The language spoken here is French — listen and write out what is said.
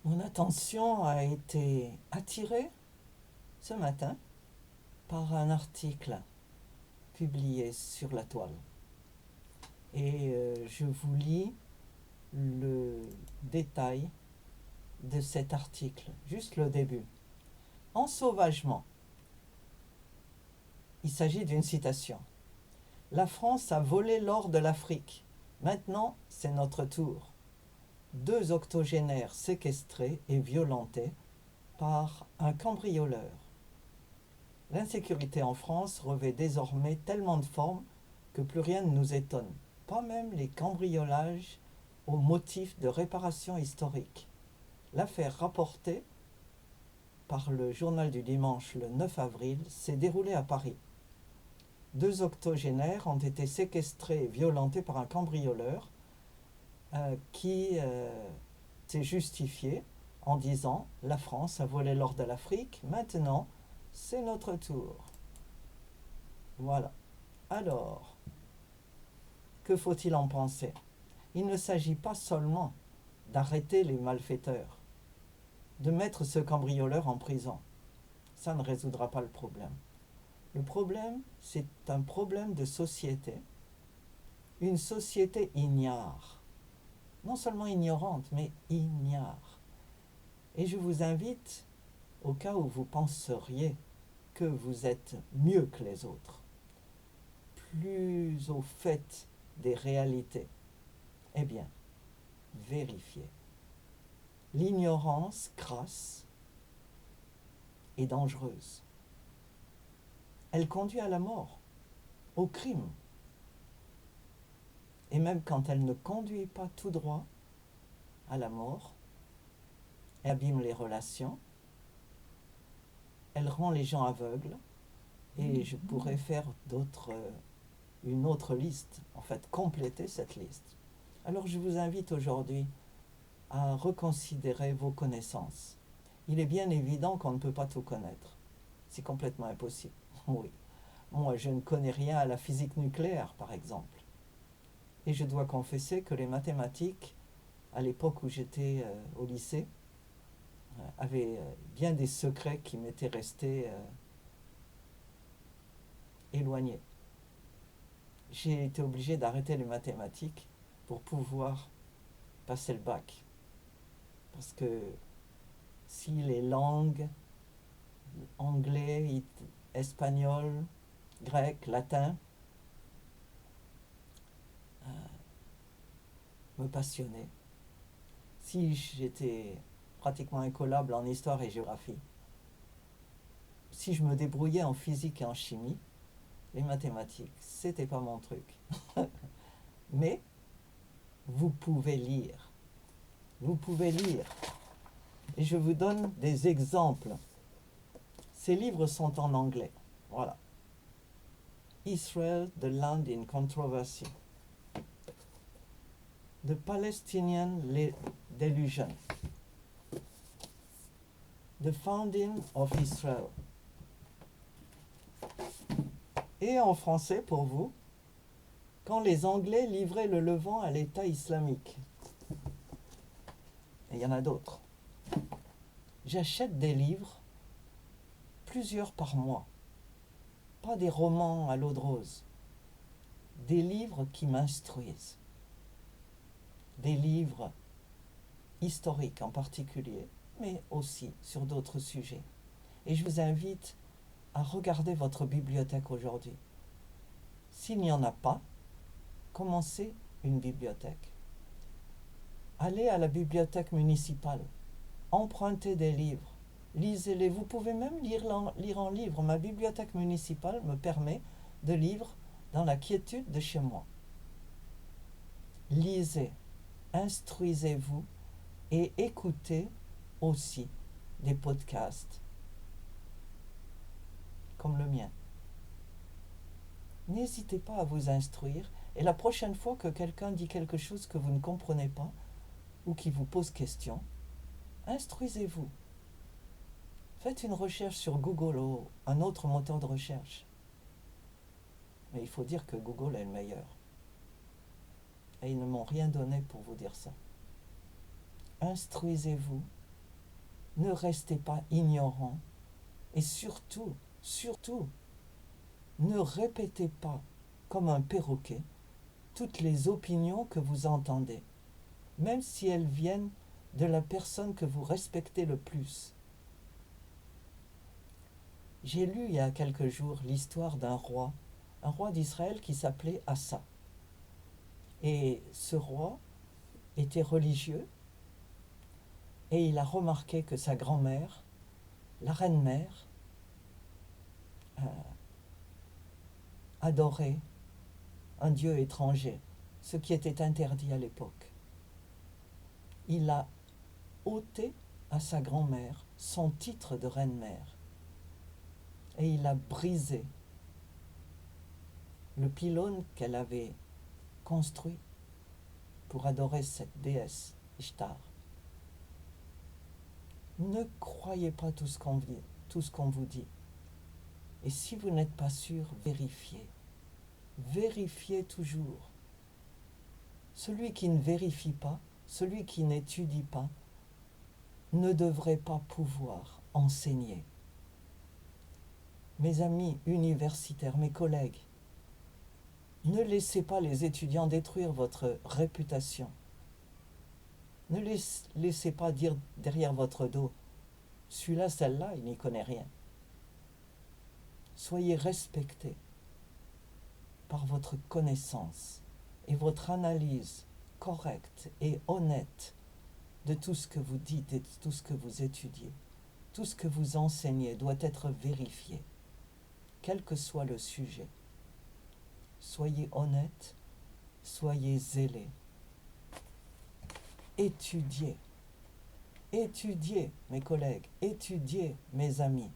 Mon attention a été attirée ce matin par un article publié sur la toile. Et je vous lis le détail de cet article, juste le début. Ensauvagement. Il s'agit d'une citation. La France a volé l'or de l'Afrique. Maintenant, c'est notre tour. 2 octogénaires séquestrés et violentés par un cambrioleur. L'insécurité en France revêt désormais tellement de formes que plus rien ne nous étonne, pas même les cambriolages au motif de réparation historique. L'affaire rapportée par le journal du dimanche le 9 avril s'est déroulée à Paris. 2 octogénaires ont été séquestrés et violentés par un cambrioleur qui s'est justifié en disant « La France a volé l'or de l'Afrique, maintenant c'est notre tour ». Voilà. Alors, que faut-il en penser? Il ne s'agit pas seulement d'arrêter les malfaiteurs, de mettre ce cambrioleur en prison. Ça ne résoudra pas le problème. Le problème, c'est un problème de société. Une société ignare. Non seulement ignorante, mais ignare. Et je vous invite, au cas où vous penseriez que vous êtes mieux que les autres, plus au fait des réalités, eh bien, vérifiez. L'ignorance crasse et dangereuse. Elle conduit à la mort, au crime. Et même quand elle ne conduit pas tout droit à la mort, elle abîme les relations, elle rend les gens aveugles, et je pourrais faire une autre liste, en fait, compléter cette liste. Alors je vous invite aujourd'hui à reconsidérer vos connaissances. Il est bien évident qu'on ne peut pas tout connaître. C'est complètement impossible. Oui. Moi, je ne connais rien à la physique nucléaire, par exemple. Et je dois confesser que les mathématiques, à l'époque où j'étais au lycée, avaient bien des secrets qui m'étaient restés éloignés. J'ai été obligé d'arrêter les mathématiques pour pouvoir passer le bac. Parce que si les langues, anglais, espagnol, grec, latin, me passionnaient, si j'étais pratiquement incollable en histoire et géographie, si je me débrouillais en physique et en chimie, les mathématiques, c'était pas mon truc. Mais vous pouvez lire. Vous pouvez lire. Et je vous donne des exemples. Ces livres sont en anglais. Voilà. Israel, the Land in Controversy. The Palestinian Delusion. The Founding of Israel. Et en français pour vous, quand les Anglais livraient le Levant à l'État islamique. Et il y en a d'autres. J'achète des livres, plusieurs par mois. Pas des romans à l'eau de rose. Des livres qui m'instruisent. Des livres historiques en particulier, mais aussi sur d'autres sujets. Et je vous invite à regarder votre bibliothèque aujourd'hui. S'il n'y en a pas, commencez une bibliothèque. Allez à la bibliothèque municipale, empruntez des livres, lisez-les. Vous pouvez même lire en livre. Ma bibliothèque municipale me permet de lire dans la quiétude de chez moi. Lisez, instruisez-vous et écoutez aussi des podcasts comme le mien. N'hésitez pas à vous instruire et la prochaine fois que quelqu'un dit quelque chose que vous ne comprenez pas ou qui vous pose question, instruisez-vous. Faites une recherche sur Google ou un autre moteur de recherche. Mais il faut dire que Google est le meilleur. Et ils ne m'ont rien donné pour vous dire ça. Instruisez-vous Ne restez pas ignorants et surtout, surtout, ne répétez pas comme un perroquet toutes les opinions que vous entendez, même si elles viennent de la personne que vous respectez le plus. J'ai lu il y a quelques jours l'histoire d'un roi, un roi d'Israël qui s'appelait Assa. Et ce roi était religieux et il a remarqué que sa grand-mère, la reine-mère, adorait un dieu étranger, ce qui était interdit à l'époque. Il a ôté à sa grand-mère son titre de reine-mère et il a brisé le pylône qu'elle avait construit pour adorer cette déesse Ishtar. Ne croyez pas tout ce qu'on vous dit. Et si vous n'êtes pas sûr, vérifiez. Vérifiez toujours. Celui qui ne vérifie pas, celui qui n'étudie pas, ne devrait pas pouvoir enseigner. Mes amis universitaires, mes collègues, ne laissez pas les étudiants détruire votre réputation. Ne laissez pas dire derrière votre dos, celui-là, celle-là, il n'y connaît rien. Soyez respectés par votre connaissance et votre analyse correcte et honnête de tout ce que vous dites et de tout ce que vous étudiez. Tout ce que vous enseignez doit être vérifié, quel que soit le sujet. Soyez honnête, soyez zélés. Étudiez. Étudiez, mes collègues, étudiez, mes amis.